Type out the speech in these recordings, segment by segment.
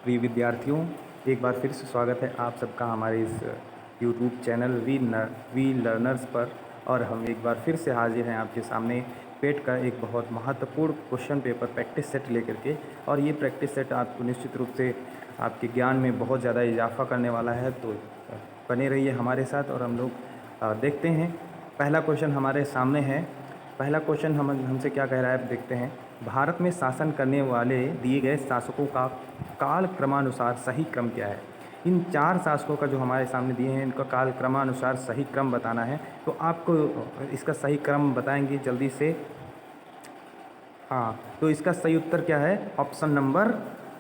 प्रिय विद्यार्थियों, एक बार फिर से स्वागत है आप सबका हमारे इस यूट्यूब चैनल वी लर्नर्स पर। और हम एक बार फिर से हाजिर हैं आपके सामने पेट का एक बहुत महत्वपूर्ण क्वेश्चन पेपर प्रैक्टिस सेट लेकर के। और ये प्रैक्टिस सेट आपको निश्चित रूप से आपके ज्ञान में बहुत ज़्यादा इजाफा करने वाला है, तो बने रहिए हमारे साथ। और हम लोग देखते हैं, पहला क्वेश्चन हमारे सामने है। पहला क्वेश्चन हमसे क्या कह रहा है, देखते हैं। भारत में शासन करने वाले दिए गए शासकों का काल क्रमानुसार सही क्रम क्या है। इन 4 शासकों का जो हमारे सामने दिए हैं, इनका काल क्रमानुसार सही क्रम बताना है। तो आपको इसका सही क्रम बताएंगे जल्दी से। हाँ, तो इसका सही उत्तर क्या है? Option number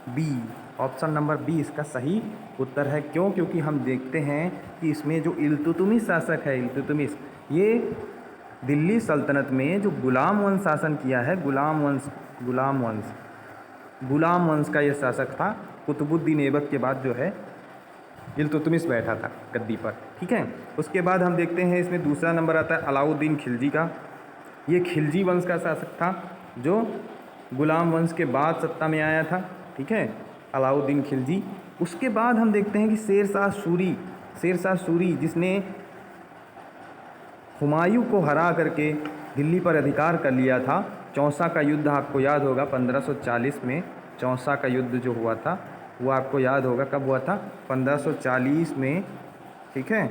B. Option number B इसका सही उत्तर है। क्यों? क्योंकि हम देखते हैं कि इसमें जो इल्तुतमिश शासक है, इल्तुतमिश, ये दिल्ली सल्तनत में जो गुलाम वंश शासन किया है, गुलाम वंश का ये शासक था। कुतुबुद्दीन ऐबक के बाद जो है इल्तुतमिश बैठा था गद्दी पर, ठीक है। उसके बाद हम देखते हैं इसमें दूसरा नंबर आता है अलाउद्दीन खिलजी का। ये खिलजी वंश का शासक था जो गुलाम वंश के बाद सत्ता में आया था, ठीक है, अलाउद्दीन खिलजी। उसके बाद हम देखते हैं कि शेरशाह सूरी जिसने हुमायूं को हरा करके दिल्ली पर अधिकार कर लिया था। चौसा का युद्ध आपको याद होगा 1540 में। चौसा का युद्ध जो हुआ था वो आपको याद होगा कब हुआ था? 1540 में, ठीक है।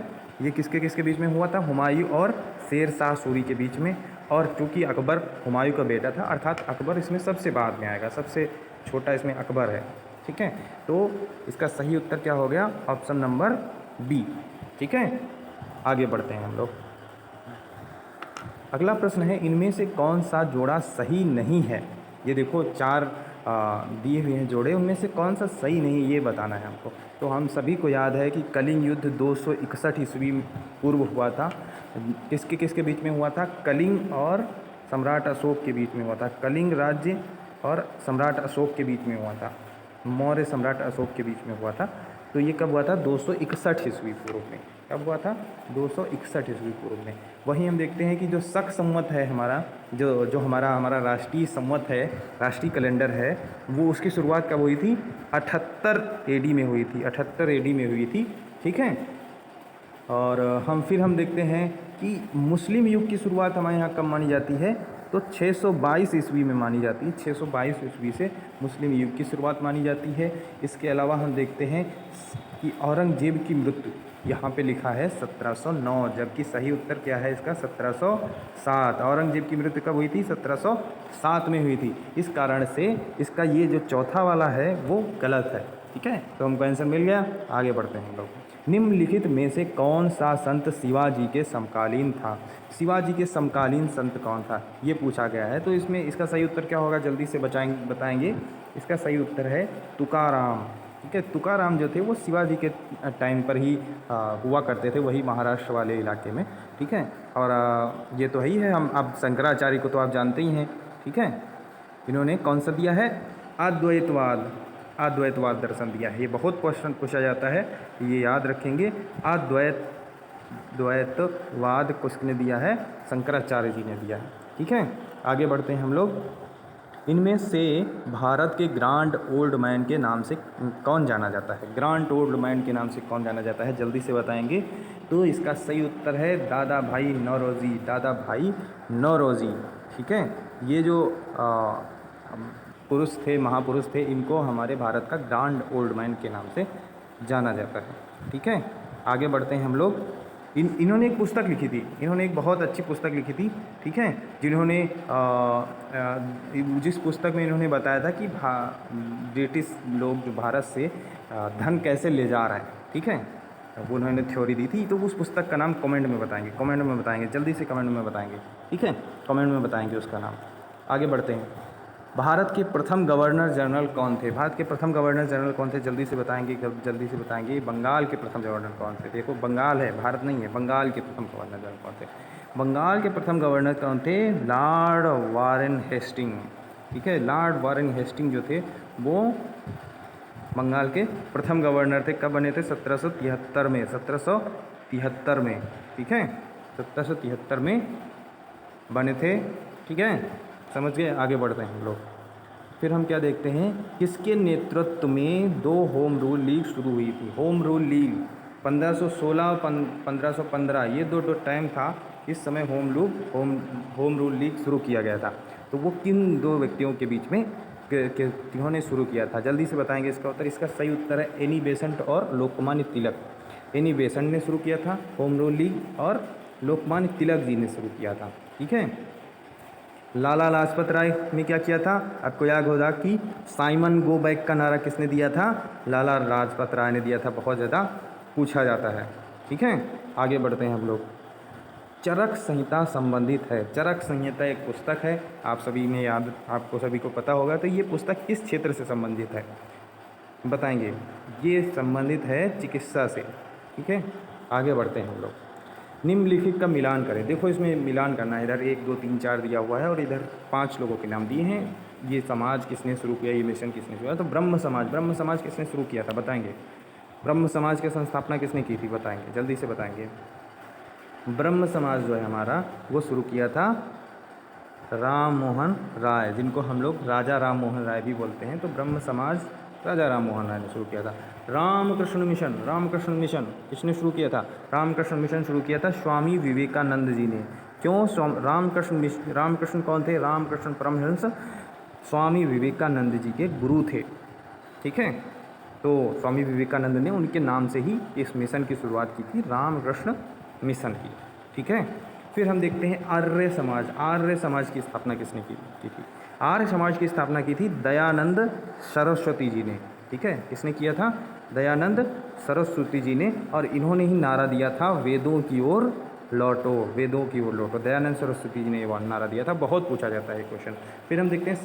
ये किसके किसके बीच में हुआ था? हुमायूं और शेरशाह सूरी के बीच में। और चूँकि अकबर हुमायूं का बेटा था, अर्थात अकबर इसमें सबसे बाद में आएगा, सबसे छोटा इसमें अकबर है, ठीक है। तो इसका सही उत्तर क्या हो गया? ऑप्शन नंबर बी, ठीक है। आगे बढ़ते हैं हम लोग। अगला प्रश्न है, इनमें से कौन सा जोड़ा सही नहीं है। ये देखो 4 दिए हुए हैं जोड़े, उनमें से कौन सा सही नहीं, ये बताना है हमको। तो हम सभी को याद है कि कलिंग युद्ध 261 ईस्वी पूर्व हुआ था। किसके किसके बीच में हुआ था? कलिंग और सम्राट अशोक के बीच में हुआ था। कलिंग राज्य और सम्राट अशोक के बीच में हुआ था, मौर्य सम्राट अशोक के बीच में हुआ था। तो ये कब हुआ था? 261 ईस्वी पूर्व में। कब हुआ था? 261 ईस्वी पूर्व में। वहीं हम देखते हैं कि जो शक संवत है हमारा, जो हमारा राष्ट्रीय संवत है, राष्ट्रीय कैलेंडर है, वो उसकी शुरुआत कब हुई थी? 78 एडी में हुई थी। 78 एडी में हुई थी, ठीक है। और हम देखते हैं कि मुस्लिम युग की शुरुआत हमारे यहाँ कब मानी जाती है? तो 622 ईस्वी में मानी जाती है। 622 ईस्वी से मुस्लिम युग की शुरुआत मानी जाती है। इसके अलावा हम देखते हैं कि औरंगजेब की मृत्यु यहाँ पे लिखा है 1709, जबकि सही उत्तर क्या है इसका? 1707। औरंगजेब की मृत्यु कब हुई थी? 1707 में हुई थी। इस कारण से इसका ये जो चौथा वाला है वो गलत है, ठीक है। तो हमको आंसर मिल गया। आगे बढ़ते हैं हम लोग। निम्नलिखित में से कौन सा संत शिवाजी के समकालीन था? शिवाजी के समकालीन संत कौन था, ये पूछा गया है। तो इसमें इसका सही उत्तर क्या होगा, जल्दी से बताएंगे। इसका सही उत्तर है तुकाराम, ठीक है। तुकाराम जो थे वो शिवाजी के टाइम पर ही हुआ करते थे, वही महाराष्ट्र वाले इलाके में, ठीक है। और ये तो ही है, हम अब शंकराचार्य को तो आप जानते ही हैं, ठीक है। इन्होंने कौन सा दिया है? अद्वैतवाद दर्शन दिया है। ये बहुत क्वेश्चन पूछा जाता है, ये याद रखेंगे। द्वैतवाद किसने दिया है? शंकराचार्य जी ने दिया है, ठीक है। आगे बढ़ते हैं हम लोग। इनमें से भारत के ग्रांड ओल्ड मैन के नाम से कौन जाना जाता है? ग्रांड ओल्ड मैन के नाम से कौन जाना जाता है, जल्दी से बताएंगे। तो इसका सही उत्तर है दादा भाई नौरोजी। दादा भाई नौरोजी, ठीक है। ये जो पुरुष थे, महापुरुष थे, इनको हमारे भारत का ग्रांड ओल्ड मैन के नाम से जाना जाता है, ठीक है। आगे बढ़ते हैं हम लोग। इन्होंने एक पुस्तक लिखी थी, इन्होंने एक बहुत अच्छी पुस्तक लिखी थी, ठीक है। जिन्होंने जिस पुस्तक में इन्होंने बताया था कि ब्रिटिश लोग जो भारत से धन कैसे ले जा रहे हैं, ठीक है, वो उन्होंने थ्योरी दी थी। तो उस पुस्तक का नाम कमेंट में बताएंगे, जल्दी से कमेंट में बताएंगे, ठीक है। कमेंट में बताएंगे उसका नाम। आगे बढ़ते हैं। भारत के प्रथम गवर्नर जनरल कौन थे? भारत के प्रथम गवर्नर जनरल कौन थे, जल्दी से बताएंगे। बंगाल के प्रथम गवर्नर कौन थे? देखो बंगाल है, भारत नहीं है। बंगाल के प्रथम गवर्नर जनरल कौन थे? बंगाल के प्रथम गवर्नर कौन थे? लॉर्ड वारेन हेस्टिंग, ठीक है। लॉर्ड वारेन हेस्टिंग जो थे वो बंगाल के प्रथम गवर्नर थे। कब बने थे? 1773 में। 1773 में, ठीक है। 1773 में बने थे, ठीक है। समझ गए? आगे बढ़ते हैं हम लोग। फिर हम क्या देखते हैं, किसके नेतृत्व में 2 होम रूल लीग शुरू हुई थी। होम रूल लीग 1516 1515 ये दो टाइम था। इस समय होम रूल लीग शुरू किया गया था। तो वो किन 2 व्यक्तियों के बीच में किन्होंने शुरू किया था, जल्दी से बताएंगे इसका उत्तर। इसका सही उत्तर है एनी बेसेंट और लोकमान्य तिलक। एनी बेसेंट ने शुरू किया था होम रूल लीग और लोकमान्य तिलक जी ने शुरू किया था। ठीक है। लाला लाजपत राय ने क्या किया था, आपको याद होगा कि साइमन गो बैक का नारा किसने दिया था, लाला लाजपत राय ने दिया था। बहुत ज़्यादा पूछा जाता है। ठीक है, आगे बढ़ते हैं हम लोग। चरक संहिता संबंधित है। चरक संहिता एक पुस्तक है, आप सभी में याद, आपको सभी को पता होगा। तो ये पुस्तक किस क्षेत्र से संबंधित है बताएंगे। ये संबंधित है चिकित्सा से। ठीक है, आगे बढ़ते हैं हम लोग। निम्नलिखित का मिलान करें। देखो इसमें मिलान करना है, इधर 1 2 3 4 दिया हुआ है और इधर 5 लोगों के नाम दिए हैं। ये समाज किसने शुरू किया, ये मिशन किसने शुरू किया, तो ब्रह्म समाज किसने शुरू किया था बताएंगे। ब्रह्म समाज की संस्थापना किसने की थी बताएंगे, जल्दी से बताएंगे। ब्रह्म समाज जो है हमारा, वो शुरू किया था राम मोहन राय, जिनको हम लोग राजा राम मोहन राय भी बोलते हैं। तो ब्रह्म समाज राजा राम मोहन राय ने शुरू किया था। रामकृष्ण मिशन किसने शुरू किया था, रामकृष्ण मिशन शुरू किया था स्वामी विवेकानंद जी ने। क्यों रामकृष्ण कौन थे, रामकृष्ण परमहंस स्वामी विवेकानंद जी के गुरु थे। ठीक है, तो स्वामी विवेकानंद ने उनके नाम से ही इस मिशन की शुरुआत की थी, रामकृष्ण मिशन की। ठीक है, फिर हम देखते हैं आर्य समाज की स्थापना किसने की थी। आर्य समाज की स्थापना की थी दयानंद सरस्वती जी ने। ठीक है, किसने किया था, दयानंद सरस्वती जी ने। और इन्होंने ही नारा दिया था वेदों की ओर लौटो, वेदों की ओर लौटो। दयानंद सरस्वती जी ने ये नारा दिया था, बहुत पूछा जाता है क्वेश्चन। फिर हम देखते हैं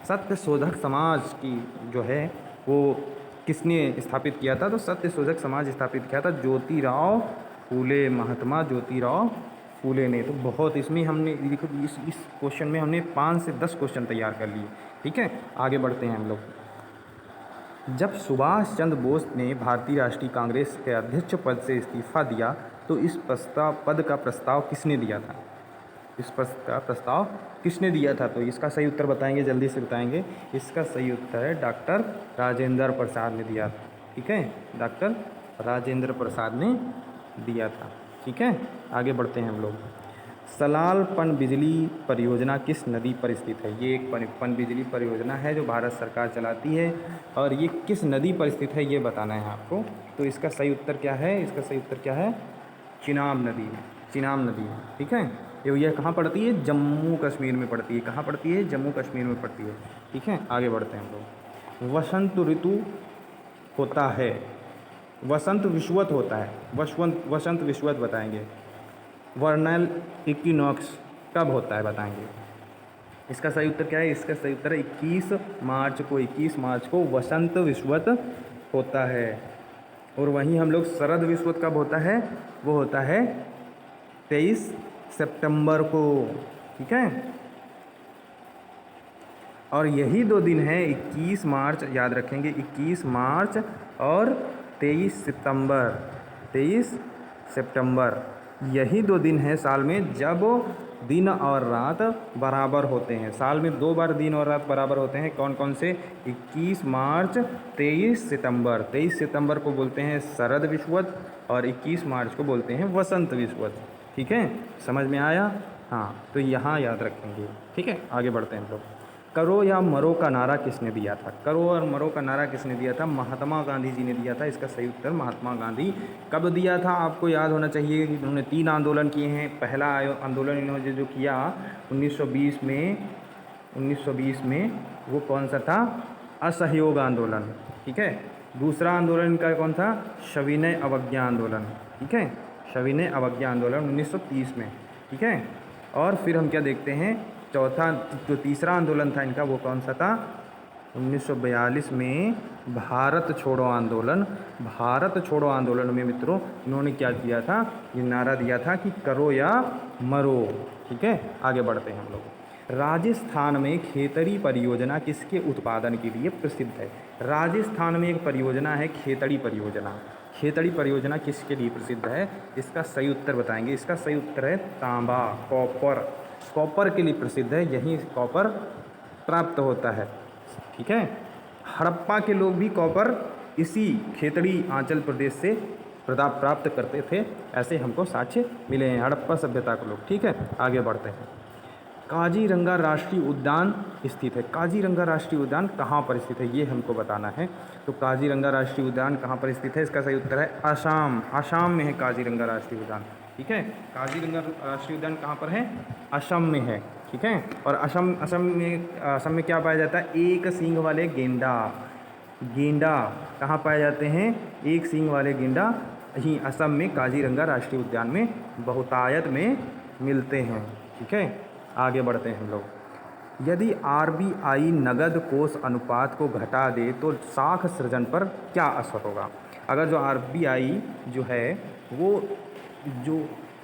सत्यशोधक समाज की जो है वो किसने स्थापित किया था, तो सत्यशोधक समाज स्थापित किया था ज्योतिराव फूले, महात्मा ज्योतिराव फूले ने। तो बहुत इसमें हमने देखो, इस क्वेश्चन में हमने 5 से 10 क्वेश्चन तैयार कर लिए। ठीक है, आगे बढ़ते हैं हम लोग। जब सुभाष चंद्र बोस ने भारतीय राष्ट्रीय कांग्रेस के अध्यक्ष पद से इस्तीफा दिया, तो इस पद का प्रस्ताव किसने दिया था, इस पद का प्रस्ताव किसने दिया था। तो इसका सही उत्तर बताएंगे, जल्दी से बताएंगे। इसका सही उत्तर है डॉक्टर राजेंद्र प्रसाद ने दिया था। ठीक है, डॉक्टर राजेंद्र प्रसाद ने दिया था। ठीक है, आगे बढ़ते हैं हम लोग। सलाल पन बिजली परियोजना किस नदी पर स्थित है। ये एक पन बिजली परियोजना है जो भारत सरकार चलाती है, और ये किस नदी पर स्थित है ये बताना है आपको। तो इसका सही उत्तर क्या है, इसका सही उत्तर क्या है, चिनाब नदी है, चिनाब नदी है। ठीक है, ये कहाँ पड़ती है, जम्मू कश्मीर में पड़ती है। कहाँ पड़ती है, जम्मू कश्मीर में पड़ती है। ठीक है, आगे बढ़ते हैं हम लोग। वसंत ऋतु होता है, वसंत विषुवत होता है, वसंत विषुवत बताएंगे। वर्नल इक्विनॉक्स कब होता है बताएंगे। इसका सही उत्तर क्या है, इसका सही उत्तर है 21 मार्च को वसंत विषुवत होता है। और वहीं हम लोग शरद विषुवत कब होता है, वो होता है 23 सितंबर को। ठीक है, और यही 2 दिन हैं 21 मार्च, याद रखेंगे 21 मार्च और 23 सितंबर। यही 2 दिन हैं साल में जब दिन और रात बराबर होते हैं। साल में 2 बार दिन और रात बराबर होते हैं। कौन कौन से, 21 मार्च 23 सितंबर। 23 सितंबर को बोलते हैं शरद विषुवत और 21 मार्च को बोलते हैं वसंत विषुवत। ठीक है, समझ में आया। हाँ, तो यहाँ याद रखेंगे। ठीक है, आगे बढ़ते हैं हम लोग। करो या मरो का नारा किसने दिया था, करो और मरो का नारा किसने दिया था, महात्मा गांधी जी ने दिया था। इसका सही उत्तर महात्मा गांधी। कब दिया था आपको याद होना चाहिए कि इन्होंने 3 आंदोलन किए हैं। पहला आंदोलन इन्होंने जो किया 1920 में वो कौन सा था, असहयोग आंदोलन। ठीक है, दूसरा आंदोलन इनका कौन था, सविनय अवज्ञा आंदोलन। ठीक है, सविनय अवज्ञा आंदोलन 1930 में। ठीक है, और फिर हम क्या देखते हैं, चौथा जो तीसरा आंदोलन था इनका वो कौन सा था, 1942 में भारत छोड़ो आंदोलन। भारत छोड़ो आंदोलन में मित्रों इन्होंने क्या किया था, ये नारा दिया था कि करो या मरो। ठीक है, आगे बढ़ते हैं हम लोग। राजस्थान में खेतड़ी परियोजना किसके उत्पादन के लिए प्रसिद्ध है। राजस्थान में एक परियोजना है खेतड़ी परियोजना। खेतड़ी परियोजना किसके लिए प्रसिद्ध है, इसका सही उत्तर बताएंगे। इसका सही उत्तर है तांबा, कॉपर। कॉपर के लिए प्रसिद्ध है, यहीं कॉपर प्राप्त होता है। ठीक है, हड़प्पा के लोग भी कॉपर इसी खेतड़ी आंचल प्रदेश से प्राप्त करते थे, ऐसे हमको साक्ष्य मिले हैं हड़प्पा सभ्यता के लोग। ठीक है, आगे बढ़ते हैं। काजीरंगा राष्ट्रीय उद्यान स्थित है। काजीरंगा राष्ट्रीय उद्यान कहाँ पर स्थित है, ये हमको बताना है। तो काजीरंगा राष्ट्रीय उद्यान कहाँ पर स्थित है, इसका सही उत्तर है असम। असम में है काजीरंगा राष्ट्रीय उद्यान। ठीक है, काजीरंगा राष्ट्रीय उद्यान कहाँ पर है, असम में है। ठीक है, और असम में क्या पाया जाता है, एक सींग वाले गेंडा। गेंडा कहाँ पाए जाते हैं, एक सींग वाले गेंडा यहीं असम में काजीरंगा राष्ट्रीय उद्यान में बहुतायत में मिलते हैं। ठीक है, आगे बढ़ते हैं हम लोग। यदि आरबीआई नगद कोष अनुपात को घटा दे तो साख सृजन पर क्या असर होगा। अगर जो आरबीआई जो है वो जो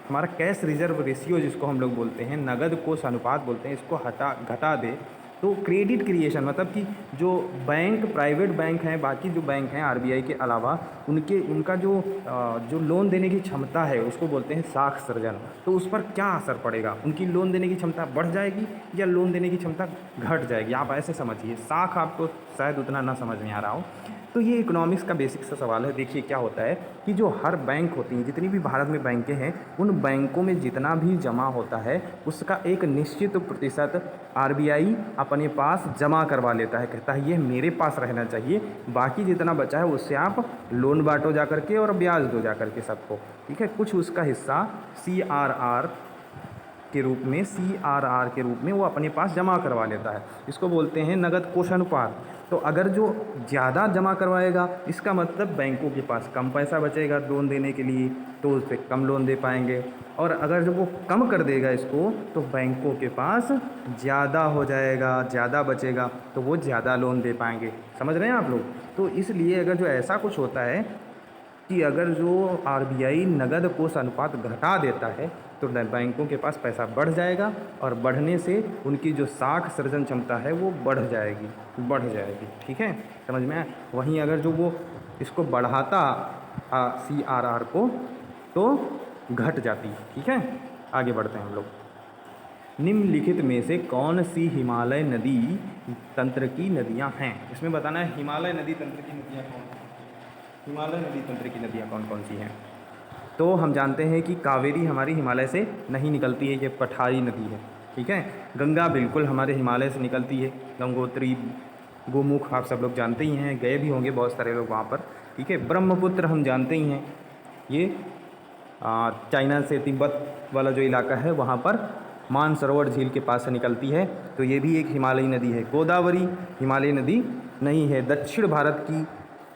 हमारा कैश रिजर्व रेशियो जिसको हम लोग बोलते हैं, नगद कोष अनुपात बोलते हैं, इसको घटा दे तो क्रेडिट क्रिएशन मतलब कि जो बैंक प्राइवेट बैंक हैं, बाकी जो बैंक हैं आरबीआई के अलावा उनका जो लोन देने की क्षमता है उसको बोलते हैं साख सृजन। तो उस पर क्या असर पड़ेगा, उनकी लोन देने की क्षमता बढ़ जाएगी या लोन देने की क्षमता घट जाएगी, आप ऐसे समझिए। साख आपको शायद उतना ना समझ में आ रहा हो, तो ये इकोनॉमिक्स का बेसिक सा सवाल है। देखिए क्या होता है कि जो हर बैंक होती हैं, जितनी भी भारत में बैंकें हैं, उन बैंकों में जितना भी जमा होता है उसका एक निश्चित प्रतिशत आरबीआई अपने पास जमा करवा लेता है, कहता है ये मेरे पास रहना चाहिए, बाकी जितना बचा है उससे आप लोन बांटो जा करके और ब्याज दो जा करके सबको। ठीक है, कुछ उसका हिस्सा सीआरआर के रूप में वो अपने पास जमा करवा लेता है, इसको बोलते हैं नगद कोष अनुपात। तो अगर जो ज़्यादा जमा करवाएगा इसका मतलब बैंकों के पास कम पैसा बचेगा लोन देने के लिए, तो उससे कम लोन दे पाएंगे। और अगर जब वो कम कर देगा इसको तो बैंकों के पास ज़्यादा हो जाएगा, ज़्यादा बचेगा, तो वो ज़्यादा लोन दे पाएंगे। समझ रहे हैं आप लोग। तो इसलिए अगर जो ऐसा कुछ होता है कि अगर जो आरबीआई नगद कोष अनुपात घटा देता है तो बैंकों के पास पैसा बढ़ जाएगा और बढ़ने से उनकी जो साख सृजन क्षमता है वो बढ़ जाएगी। ठीक है, समझ में आया। वहीं अगर जो वो इसको बढ़ाता सीआरआर को तो घट जाती। ठीक है, आगे बढ़ते हैं हम लोग। निम्नलिखित में से कौन सी हिमालय नदी तंत्र की नदियां हैं, इसमें बताना है हिमालय नदी तंत्र की नदियां कौन सी, हिमालय नदी तंत्र की नदियाँ कौन कौन सी हैं। तो हम जानते हैं कि कावेरी हमारी हिमालय से नहीं निकलती है, ये पठारी नदी है। ठीक है, गंगा बिल्कुल हमारे हिमालय से निकलती है, गंगोत्री गोमुख आप सब लोग जानते ही हैं, गए भी होंगे बहुत सारे लोग वहाँ पर। ठीक है, ब्रह्मपुत्र हम जानते ही हैं, ये चाइना से तिब्बत वाला जो इलाका है वहाँ पर मानसरोवर झील के पास से निकलती है, तो ये भी एक हिमालयी नदी है। गोदावरी हिमालयी नदी नहीं है, दक्षिण भारत की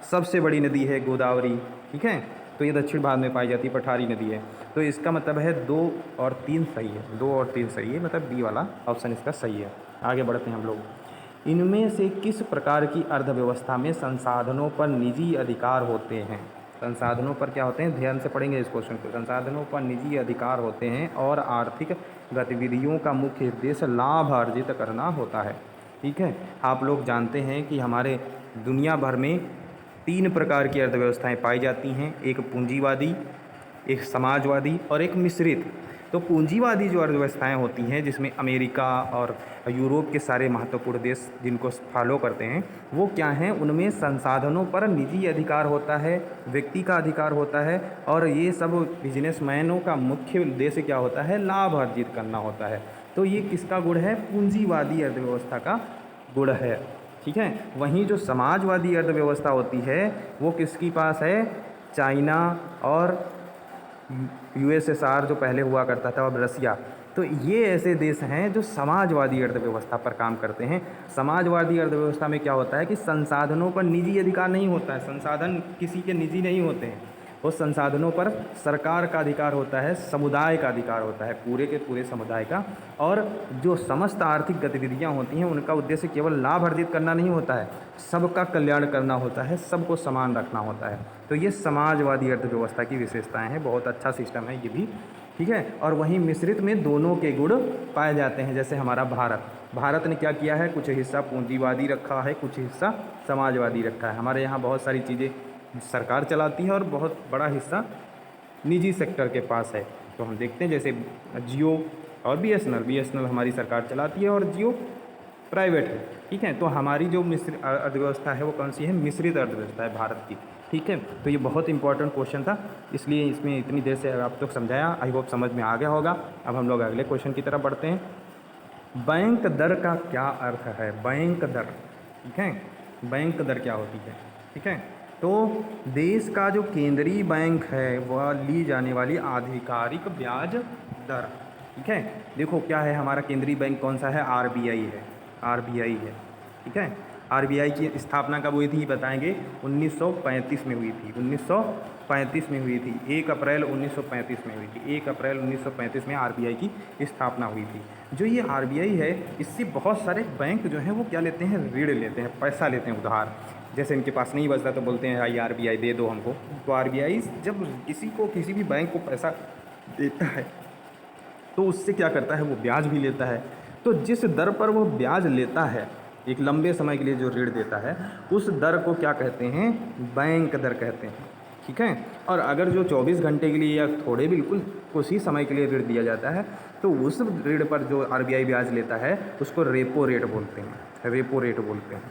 सबसे बड़ी नदी है गोदावरी। ठीक है, तो ये दक्षिण भारत में पाई जाती पठारी नदी है। तो इसका मतलब है 2 और 3 सही है, 2 और 3 सही है, मतलब बी वाला ऑप्शन इसका सही है। आगे बढ़ते हैं हम लोग। इनमें से किस प्रकार की अर्थव्यवस्था में संसाधनों पर निजी अधिकार होते हैं। संसाधनों पर क्या होते हैं, ध्यान से पढ़ेंगे इस क्वेश्चन को। संसाधनों पर निजी अधिकार होते हैं और आर्थिक गतिविधियों का मुख्य उद्देश्य लाभ अर्जित करना होता है। ठीक है, आप लोग जानते हैं कि हमारे दुनिया भर में 3 प्रकार की अर्थव्यवस्थाएं पाई जाती हैं, एक पूंजीवादी, एक समाजवादी और एक मिश्रित। तो पूंजीवादी जो अर्थव्यवस्थाएं होती हैं जिसमें अमेरिका और यूरोप के सारे महत्वपूर्ण देश जिनको फॉलो करते हैं, वो क्या हैं, उनमें संसाधनों पर निजी अधिकार होता है, व्यक्ति का अधिकार होता है, और ये सब बिजनेसमैनों का मुख्य उद्देश्य क्या होता है, लाभ अर्जित करना होता है। तो ये किसका गुण है, पूंजीवादी अर्थव्यवस्था का गुण है। ठीक है, वहीं जो समाजवादी अर्थव्यवस्था होती है वो किसकी पास है, चाइना और यूएसएसआर जो पहले हुआ करता था, अब रसिया। तो ये ऐसे देश हैं जो समाजवादी अर्थव्यवस्था पर काम करते हैं। समाजवादी अर्थव्यवस्था में क्या होता है कि संसाधनों पर निजी अधिकार नहीं होता है, संसाधन किसी के निजी नहीं होते हैं, वो संसाधनों पर सरकार का अधिकार होता है, समुदाय का अधिकार होता है, पूरे के पूरे समुदाय का। और जो समस्त आर्थिक गतिविधियां होती हैं उनका उद्देश्य केवल लाभ अर्जित करना नहीं होता है, सबका कल्याण करना होता है, सबको समान रखना होता है। तो ये समाजवादी अर्थव्यवस्था की विशेषताएं हैं, बहुत अच्छा सिस्टम है ये भी। ठीक है, और वहीं मिश्रित में दोनों के गुण पाए जाते हैं। जैसे हमारा भारत ने क्या किया है, कुछ हिस्सा पूंजीवादी रखा है, कुछ हिस्सा समाजवादी रखा है। हमारे यहाँ बहुत सारी चीज़ें सरकार चलाती है और बहुत बड़ा हिस्सा निजी सेक्टर के पास है। तो हम देखते हैं जैसे जियो और बीएसएनएल हमारी सरकार चलाती है और जियो प्राइवेट है। ठीक है, तो हमारी जो मिश्रित अर्थव्यवस्था है वो कौन सी है? मिश्रित अर्थव्यवस्था है भारत की। ठीक है, तो ये बहुत इंपॉर्टेंट क्वेश्चन था, इसलिए इसमें इतनी देर से आप तक समझाया। आई होप समझ में आ गया होगा। अब हम लोग अगले क्वेश्चन की तरफ बढ़ते हैं। बैंक दर का क्या अर्थ है? बैंक दर, ठीक है, बैंक दर क्या होती है? ठीक है, तो देश का जो केंद्रीय बैंक है वह ली जाने वाली आधिकारिक ब्याज दर। ठीक है, देखो क्या है, हमारा केंद्रीय बैंक कौन सा है? आरबीआई है, आरबीआई है। ठीक है, आरबीआई की स्थापना कब हुई थी बताएंगे? 1935 में हुई थी, 1935 में हुई थी, 1 अप्रैल 1935 में हुई थी, 1 अप्रैल 1935 में आरबीआई की स्थापना हुई थी। जो ये आरबीआई है, इससे बहुत सारे बैंक जो हैं वो क्या लेते हैं? ऋण लेते हैं, पैसा लेते हैं उधार। जैसे इनके पास नहीं बचता तो बोलते हैं भाई आरबीआई दे दो हमको। तो आरबीआई जब किसी भी बैंक को पैसा देता है तो उससे क्या करता है? वो ब्याज भी लेता है। तो जिस दर पर वो ब्याज लेता है, एक लंबे समय के लिए जो ऋण देता है, उस दर को क्या कहते हैं? बैंक दर कहते हैं। ठीक है, और अगर जो 24 घंटे के लिए या थोड़े बिल्कुल कुछ ही समय के लिए ऋण दिया जाता है तो उस ऋण पर जो आरबीआई ब्याज लेता है उसको रेपो रेट बोलते हैं, रेपो रेट बोलते हैं,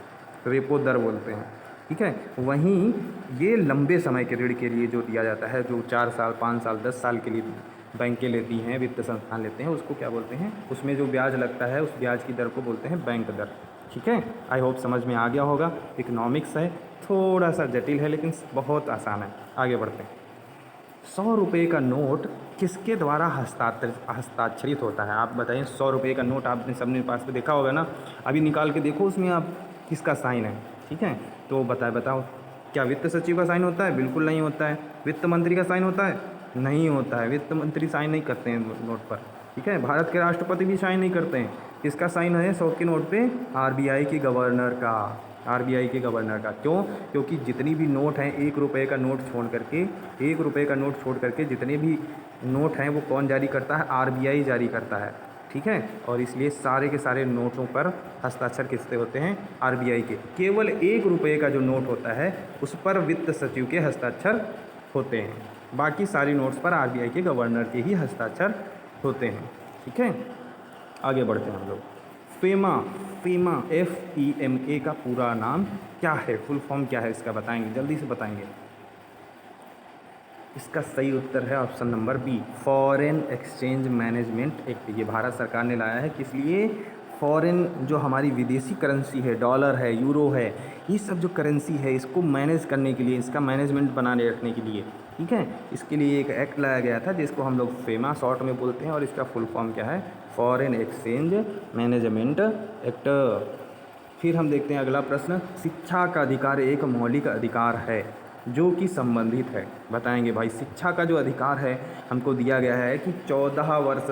रेपो दर बोलते हैं। ठीक है, वहीं ये लंबे समय के ऋण के लिए जो दिया जाता है, जो 4 साल 5 साल 10 साल के लिए बैंकें लेती हैं, वित्त संस्थान लेते हैं, उसको क्या बोलते हैं? उसमें जो ब्याज लगता है उस ब्याज की दर को बोलते हैं बैंक दर। ठीक है, आई होप समझ में आ गया होगा। इकोनॉमिक्स है, थोड़ा सा जटिल है लेकिन बहुत आसान है। आगे बढ़ते हैं। 100 रुपये का नोट किसके द्वारा हस्ताक्षरित होता है? आप बताइए, 100 रुपये का नोट आपने सबने पास में देखा होगा ना, अभी निकाल के देखो उसमें आप किसका साइन है। ठीक है, तो बताओ क्या वित्त सचिव का साइन होता है? बिल्कुल नहीं होता है। वित्त मंत्री का साइन होता है? नहीं होता है। वित्त मंत्री साइन नहीं करते हैं नोट पर। ठीक है, भारत के राष्ट्रपति भी साइन नहीं करते हैं। किसका साइन है 100 के नोट पे? आरबीआई के गवर्नर का, आरबीआई के गवर्नर का। क्यों? क्योंकि जितनी भी नोट हैं, 1 रुपये का नोट छोड़ करके, 1 रुपये का नोट छोड़ करके जितने भी नोट हैं वो कौन जारी करता है? आरबीआई जारी करता है। ठीक है, और इसलिए सारे के सारे नोटों पर हस्ताक्षर किसके होते हैं? आरबीआई के। केवल 1 रुपये का जो नोट होता है उस पर वित्त सचिव के हस्ताक्षर होते हैं, बाकी सारी नोट्स पर आरबीआई के गवर्नर के ही हस्ताक्षर होते हैं। ठीक है, आगे बढ़ते हैं हम लोग। फेमा, फेमा FEMA का पूरा नाम क्या है? फुल फॉर्म क्या है इसका? बताएंगे, जल्दी से बताएंगे। इसका सही उत्तर है option number B, foreign exchange management act. ये भारत सरकार ने लाया है, किस लिए? फॉरेन जो हमारी विदेशी करेंसी है, डॉलर है, यूरो है, ये सब जो करेंसी है इसको मैनेज करने के लिए, इसका मैनेजमेंट बनाने रखने के लिए। ठीक है, इसके लिए एक एक्ट लाया गया था जिसको हम लोग फेमा शॉर्ट में बोलते हैं, और इसका फुल फॉर्म क्या है? Foreign exchange management act. फिर हम देखते हैं अगला प्रश्न। शिक्षा का अधिकार एक मौलिक अधिकार है जो कि संबंधित है। बताएंगे भाई, शिक्षा का जो अधिकार है हमको दिया गया है कि 14 वर्ष,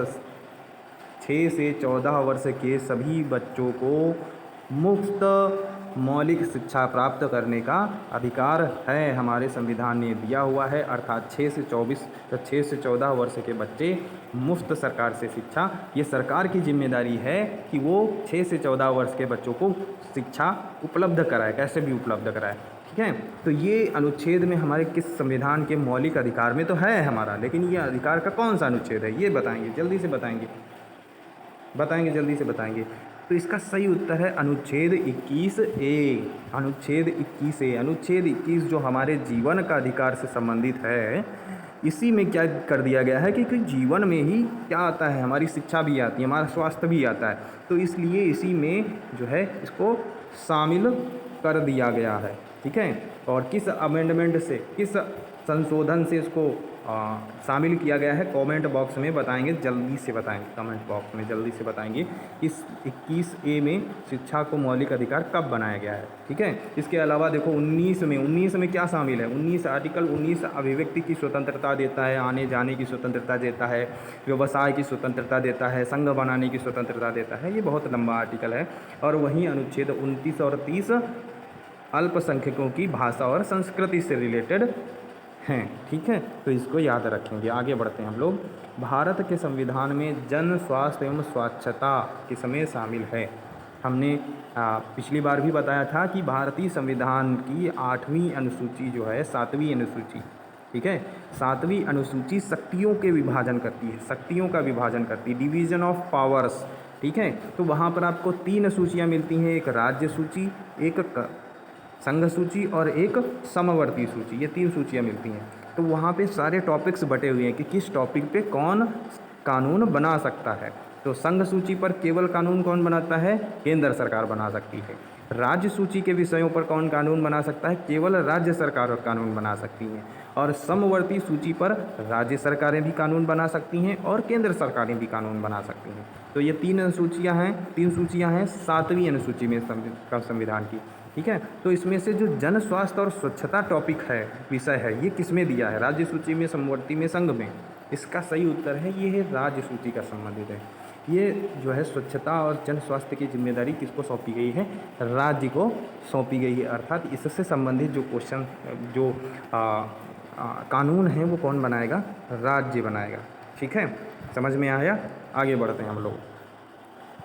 6 से 14 वर्ष के सभी बच्चों को मुफ्त मौलिक शिक्षा प्राप्त करने का अधिकार है, हमारे संविधान ने दिया हुआ है। अर्थात 6 से 14 वर्ष के बच्चे मुफ्त सरकार से शिक्षा, ये सरकार की जिम्मेदारी है कि वो 6 से 14 वर्ष के बच्चों को शिक्षा उपलब्ध कराए, कैसे भी उपलब्ध कराए। ठीक है, तो ये अनुच्छेद में हमारे किस संविधान के मौलिक अधिकार में तो है हमारा, लेकिन ये अधिकार का कौन सा अनुच्छेद है ये बताएंगे, जल्दी से बताएंगे, जल्दी से बताएंगे। तो इसका सही उत्तर है अनुच्छेद 21A, अनुच्छेद 21A। अनुच्छेद 21 जो हमारे जीवन का अधिकार से संबंधित है, इसी में क्या कर दिया गया है कि जीवन में ही क्या आता है? हमारी शिक्षा भी आती है, हमारा स्वास्थ्य भी आता है, तो इसलिए इसी में जो है इसको शामिल कर दिया गया है। ठीक है, और किस अमेंडमेंट से, किस संशोधन से इसको शामिल किया गया है? कमेंट बॉक्स में बताएंगे, जल्दी से बताएंगे, कमेंट बॉक्स में जल्दी से बताएंगे इस 21A में शिक्षा को मौलिक अधिकार कब बनाया गया है। ठीक है, इसके अलावा देखो 19 में क्या शामिल है? 19 आर्टिकल 19 अभिव्यक्ति की स्वतंत्रता देता है, आने जाने की स्वतंत्रता देता है, व्यवसाय की स्वतंत्रता देता है, संघ बनाने की स्वतंत्रता देता है। ये बहुत लंबा आर्टिकल है। और वहीं अनुच्छेद 29 और 30 अल्पसंख्यकों की भाषा और संस्कृति से रिलेटेड हैं। ठीक है, तो इसको याद रखेंगे। आगे बढ़ते हैं हम लोग। भारत के संविधान में जन स्वास्थ्य एवं स्वच्छता किसमें शामिल है? हमने पिछली बार भी बताया था कि भारतीय संविधान की 8वीं अनुसूची जो है, 7वीं अनुसूची, ठीक है। 7वीं अनुसूची शक्तियों के विभाजन करती है, शक्तियों का विभाजन करती है, डिवीजन ऑफ पावर्स, ठीक है। तो वहाँ पर आपको 3 सूचियाँ मिलती हैं, एक राज्य सूची, एक संघ सूची और एक समवर्ती सूची, ये 3 सूचियाँ मिलती हैं। तो वहाँ पे सारे टॉपिक्स बटे हुए हैं कि किस टॉपिक पे कौन कानून बना सकता है। तो संघ सूची पर केवल कानून कौन बनाता है, केंद्र सरकार बना सकती है। राज्य सूची के विषयों पर कौन कानून बना सकता है, केवल राज्य सरकार कानून बना सकती हैं। और समवर्ती सूची पर राज्य सरकारें भी कानून बना सकती हैं और केंद्र सरकारें भी कानून बना सकती हैं। तो ये 3 अनुसूचियाँ हैं, 3 सूचियाँ हैं 7वीं अनुसूची में संविधान की, ठीक है। तो इसमें से जो जन स्वास्थ्य और स्वच्छता टॉपिक है, विषय है, ये किस में दिया है, राज्य सूची में, समवर्ती में, संघ में? इसका सही उत्तर है ये है राज्य सूची का संबंधित है। ये जो है स्वच्छता और जन स्वास्थ्य की जिम्मेदारी किसको सौंपी गई है, राज्य को सौंपी गई है। अर्थात इससे संबंधित जो क्वेश्चन, जो कानून है वो कौन बनाएगा, राज्य बनाएगा, ठीक है। समझ में आया? आगे बढ़ते हैं हम लोग।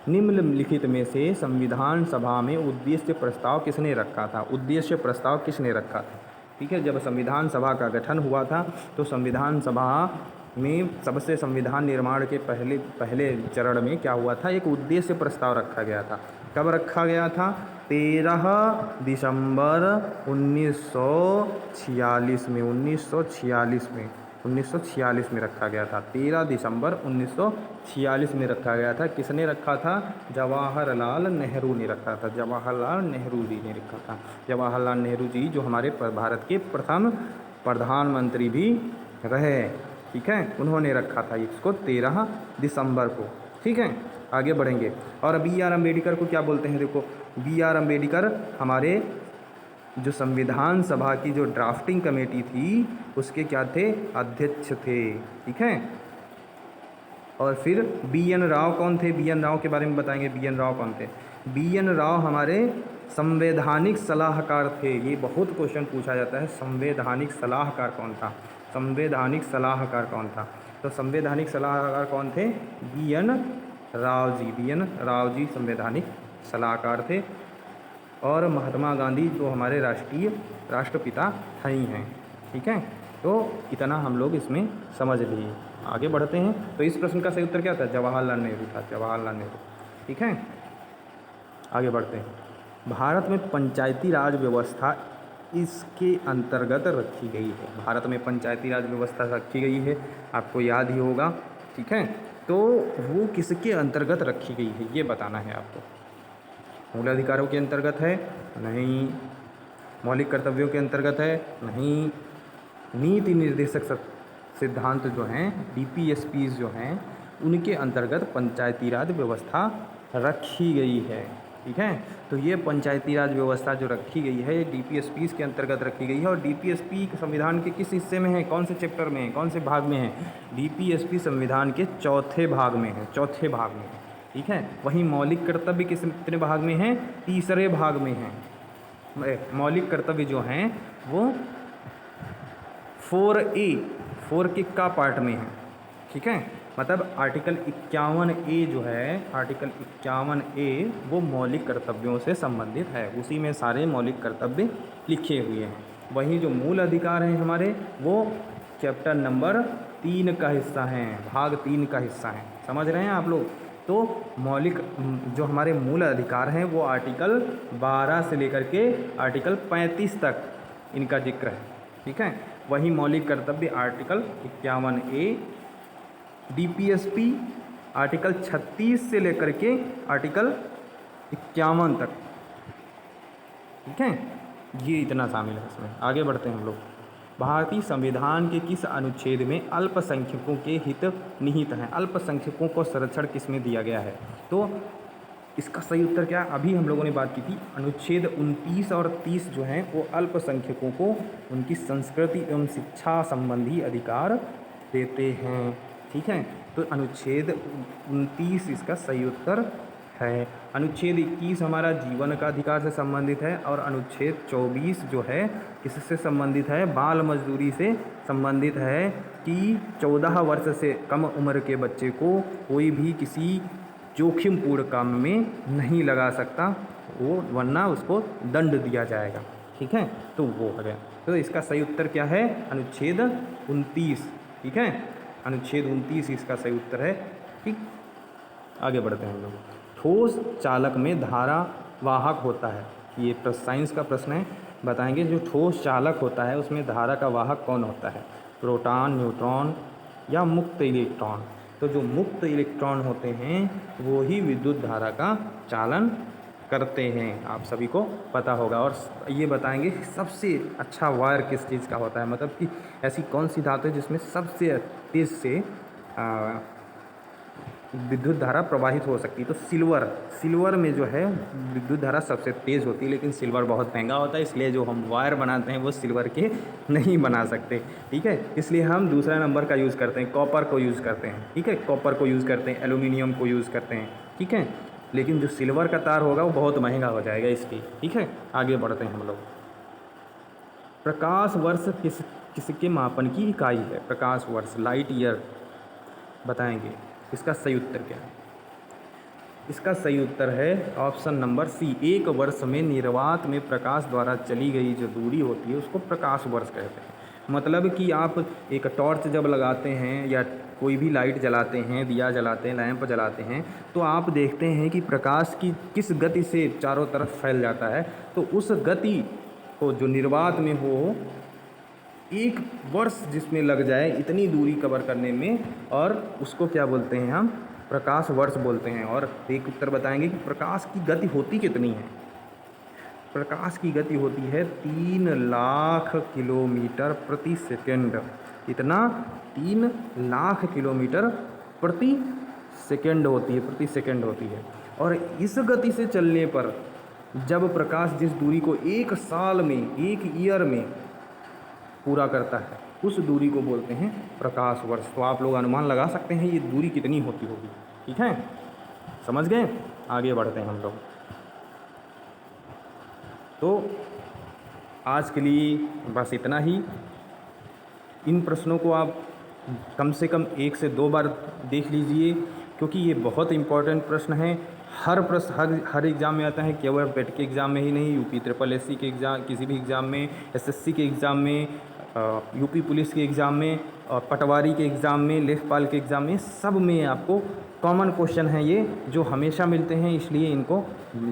निम्नलिखित में से संविधान सभा में उद्देश्य प्रस्ताव किसने रखा था, उद्देश्य प्रस्ताव किसने रखा था, ठीक है। जब संविधान सभा का गठन हुआ था तो संविधान सभा में सबसे संविधान निर्माण के पहले चरण में क्या हुआ था, एक उद्देश्य प्रस्ताव रखा गया था। कब रखा गया था? 13 दिसंबर 1946 में, 1946 में रखा गया था। 13 दिसंबर 1946 में रखा गया था। किसने रखा था? जवाहरलाल नेहरू ने रखा था, जवाहरलाल नेहरू जी ने रखा था। जवाहरलाल नेहरू जी जो हमारे भारत के प्रथम प्रधानमंत्री भी रहे, ठीक है, उन्होंने रखा था इसको 13 दिसंबर को, ठीक है। आगे बढ़ेंगे। और B.R. अम्बेडकर को क्या बोलते हैं? देखो, B.R. अम्बेडकर हमारे जो संविधान सभा की जो ड्राफ्टिंग कमेटी थी उसके क्या थे, अध्यक्ष थे, ठीक है। और फिर B.N. राव कौन थे? B.N. राव के बारे में बताएंगे। B.N. राव कौन थे? B.N. राव हमारे संवैधानिक सलाहकार थे। ये बहुत क्वेश्चन पूछा जाता है, संवैधानिक सलाहकार कौन था, संवैधानिक सलाहकार कौन था? तो संवैधानिक सलाहकार कौन थे? B.N. राव जी, B.N. राव जी संवैधानिक सलाहकार थे। और महात्मा गांधी जो हमारे राष्ट्रपिता ही हैं, ठीक है। तो इतना हम लोग इसमें समझ लिए। आगे बढ़ते हैं। तो इस प्रश्न का सही उत्तर क्या था? जवाहरलाल नेहरू था, जवाहरलाल नेहरू, ठीक है। आगे बढ़ते हैं। भारत में पंचायती राज व्यवस्था इसके अंतर्गत रखी गई है। भारत में पंचायती राज व्यवस्था रखी गई है, आपको याद ही होगा, ठीक है। तो वो किसके अंतर्गत रखी गई है ये बताना है आपको। मूल अधिकारों के अंतर्गत है? नहीं। मौलिक कर्तव्यों के अंतर्गत है? नहीं। नीति निर्देशक सिद्धांत जो हैं, DPSPs जो हैं, उनके अंतर्गत पंचायती राज व्यवस्था रखी गई है, ठीक है। तो ये पंचायती राज व्यवस्था जो रखी गई है ये DPSPs के अंतर्गत रखी गई है। और DPSP संविधान के किस हिस्से में है, कौन से चैप्टर में है, कौन से भाग में है? DPSP संविधान के चौथे भाग में है, चौथे भाग में है, ठीक है। वहीं मौलिक कर्तव्य कितने भाग में है? तीसरे भाग में है। मौलिक कर्तव्य जो हैं वो 4A, 4 के का पार्ट में है, ठीक है। मतलब आर्टिकल 51A जो है, आर्टिकल 51A वो मौलिक कर्तव्यों से संबंधित है, उसी में सारे मौलिक कर्तव्य लिखे हुए हैं। वहीं जो मूल अधिकार हैं हमारे वो चैप्टर नंबर 3 का हिस्सा हैं, भाग 3 का हिस्सा हैं। समझ रहे हैं आप लोग? तो मौलिक जो हमारे मूल अधिकार हैं वो आर्टिकल 12 से लेकर के आर्टिकल 35 तक इनका जिक्र है, ठीक है। वहीं मौलिक कर्तव्य आर्टिकल 51A, DPSP आर्टिकल 36 से लेकर के आर्टिकल 51 तक, ठीक है। ये इतना शामिल है इसमें। आगे बढ़ते हैं हम लोग। भारतीय संविधान के किस अनुच्छेद में अल्पसंख्यकों के हित निहित हैं? अल्पसंख्यकों को संरक्षण किस में दिया गया है? तो इसका सही उत्तर क्या? अभी हम लोगों ने बात की थी, अनुच्छेद 29 और 30 जो हैं वो अल्पसंख्यकों को उनकी संस्कृति एवं शिक्षा संबंधी अधिकार देते हैं, ठीक है। तो अनुच्छेद 29 इसका सही उत्तर है। अनुच्छेद 21 हमारा जीवन का अधिकार से संबंधित है। और अनुच्छेद 24 जो है किससे संबंधित है? बाल मजदूरी से संबंधित है कि 14 वर्ष से कम उम्र के बच्चे को कोई भी किसी जोखिमपूर्ण काम में नहीं लगा सकता, वो वरना उसको दंड दिया जाएगा, ठीक है। तो वो हो गया। तो इसका सही उत्तर क्या है? अनुच्छेद 29। ठीक है, अनुच्छेद 29 इसका सही उत्तर है। ठीक, आगे बढ़ते हैं हम लोग। ठोस चालक में धारा वाहक होता है, ये साइंस का प्रश्न है। बताएंगे जो ठोस चालक होता है उसमें धारा का वाहक कौन होता है? प्रोटॉन, न्यूट्रॉन या मुक्त इलेक्ट्रॉन? तो जो मुक्त इलेक्ट्रॉन होते हैं वो ही विद्युत धारा का चालन करते हैं, आप सभी को पता होगा। और ये बताएंगे सबसे अच्छा वायर किस चीज़ का होता है, मतलब कि ऐसी कौन सी धातु है जिसमें सबसे तेज़ से विद्युत धारा प्रवाहित हो सकती है? तो सिल्वर में जो है विद्युत धारा सबसे तेज़ होती है, लेकिन सिल्वर बहुत महंगा होता है, इसलिए जो हम वायर बनाते हैं वो सिल्वर के नहीं बना सकते। ठीक है, इसलिए हम दूसरा नंबर का यूज़ करते हैं, कॉपर को यूज़ करते हैं। ठीक है, कॉपर को यूज़ करते हैं, एल्यूमिनियम को यूज़ करते हैं। ठीक है, लेकिन जो सिल्वर का तार होगा वो बहुत महंगा हो जाएगा इसकी। ठीक है, आगे बढ़ते हैं हम लोग। प्रकाश वर्ष किसके मापन की इकाई है? प्रकाश वर्ष, लाइट ईयर, बताएंगे इसका सही उत्तर क्या है? इसका सही उत्तर है ऑप्शन नंबर सी, 1 वर्ष में निर्वात में प्रकाश द्वारा चली गई जो दूरी होती है उसको प्रकाश वर्ष कहते हैं। मतलब कि आप एक टॉर्च जब लगाते हैं या कोई भी लाइट जलाते हैं, दिया जलाते हैं, लैंप जलाते हैं, तो आप देखते हैं कि प्रकाश की किस गति से चारों तरफ फैल जाता है। तो उस गति को जो निर्वात में हो, 1 वर्ष जिसमें लग जाए इतनी दूरी कवर करने में, और उसको क्या बोलते हैं हम? प्रकाश वर्ष बोलते हैं। और एक उत्तर बताएंगे कि प्रकाश की गति होती कितनी है? प्रकाश की गति होती है 3 लाख किलोमीटर प्रति सेकंड। इतना 3 लाख किलोमीटर प्रति सेकंड होती है, प्रति सेकंड होती है। और इस गति से चलने पर जब प्रकाश जिस दूरी को 1 साल में, 1 ईयर में पूरा करता है, उस दूरी को बोलते हैं प्रकाश वर्ष। तो आप लोग अनुमान लगा सकते हैं ये दूरी कितनी होती होगी। ठीक है, समझ गए? आगे बढ़ते हैं हम लोग। तो आज के लिए बस इतना ही। इन प्रश्नों को आप कम से कम 1 से 2 बार देख लीजिए, क्योंकि ये बहुत इम्पोर्टेंट प्रश्न है। हर प्रश्न हर एग्ज़ाम में आता है, केवल पेट के एग्ज़ाम में ही नहीं, यूपी SSSC के एग्ज़ाम, किसी भी एग्ज़ाम में, SSC के एग्ज़ाम में, यूपी पुलिस के एग्ज़ाम में, और पटवारी के एग्ज़ाम में, लेखपाल के एग्ज़ाम में, सब में आपको कॉमन क्वेश्चन हैं ये, जो हमेशा मिलते हैं। इसलिए इनको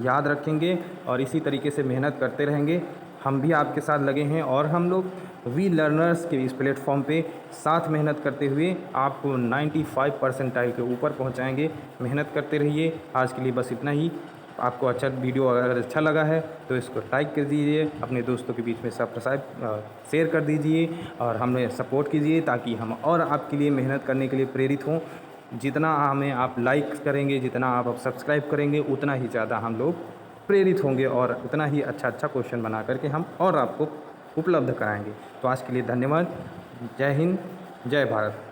याद रखेंगे और इसी तरीके से मेहनत करते रहेंगे। हम भी आपके साथ लगे हैं और हम लोग वी लर्नर्स के इस प्लेटफॉर्म पे साथ मेहनत करते हुए आपको 95 परसेंटाइल के ऊपर पहुंचाएंगे। मेहनत करते रहिए। आज के लिए बस इतना ही। आपको अच्छा वीडियो अगर अच्छा लगा है तो इसको लाइक कर दीजिए, अपने दोस्तों के बीच में सब्सक्राइब शेयर कर दीजिए और हमें सपोर्ट कीजिए, ताकि हम और आपके लिए मेहनत करने के लिए प्रेरित हों। जितना हमें आप लाइक करेंगे, जितना आप सब्सक्राइब करेंगे, उतना ही ज़्यादा हम लोग प्रेरित होंगे और उतना ही अच्छा क्वेश्चन बना करके हम और आपको उपलब्ध कराएंगे। तो आज के लिए धन्यवाद। जय हिंद, जय भारत।